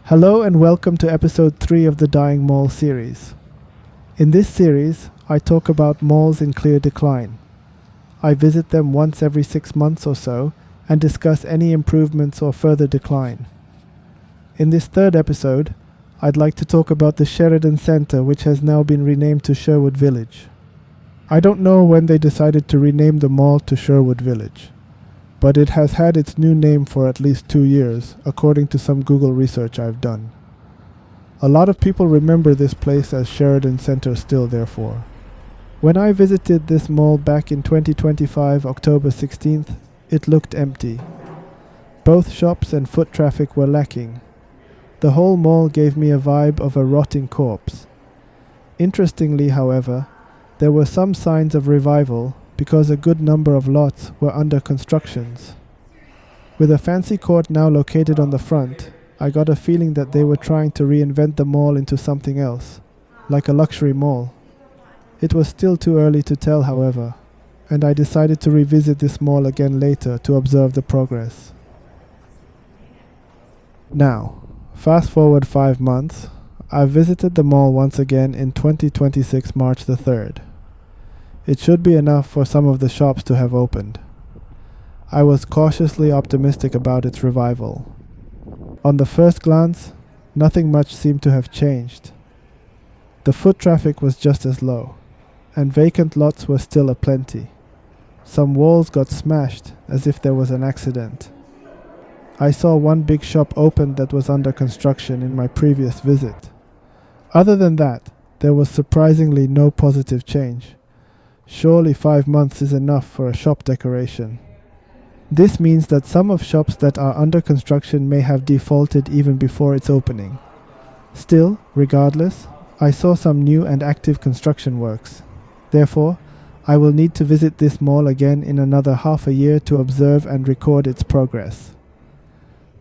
Hello and welcome to episode 3 of the Dying Mall series. In this series, I talk about malls in clear decline. I visit them once every 6 months or so and discuss any improvements or further decline. In this third episode, I'd like to talk about the Sheridan Center, which has now been renamed to Sherwood Village. I don't know when they decided to rename the mall to Sherwood Village, but it has had its new name for at least 2 years, according to some Google research I've done. A lot of people remember this place as Sheridan Center still, therefore. When I visited this mall back in 2025, October 16th, it looked empty. Both shops and foot traffic were lacking. The whole mall gave me a vibe of a rotting corpse. Interestingly, however, there were some signs of revival, because a good number of lots were under constructions. With a fancy court now located on the front, I got a feeling that they were trying to reinvent the mall into something else, like a luxury mall. It was still too early to tell, however, and I decided to revisit this mall again later to observe the progress. Now, fast forward 5 months, I visited the mall once again in 2026 March the 3rd. It should be enough for some of the shops to have opened. I was cautiously optimistic about its revival. On the first glance, nothing much seemed to have changed. The foot traffic was just as low, and vacant lots were still aplenty. Some walls got smashed as if there was an accident. I saw one big shop open that was under construction in my previous visit. Other than that, there was surprisingly no positive change. Surely 5 months is enough for a shop decoration. This means that some of shops that are under construction may have defaulted even before its opening. Still, regardless, I saw some new and active construction works. Therefore, I will need to visit this mall again in another half a year to observe and record its progress.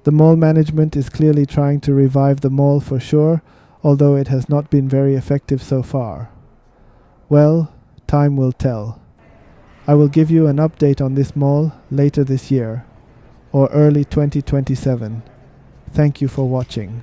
The mall management is clearly trying to revive the mall for sure, although it has not been very effective so far. Well, time will tell. I will give you an update on this mall later this year, or early 2027. Thank you for watching.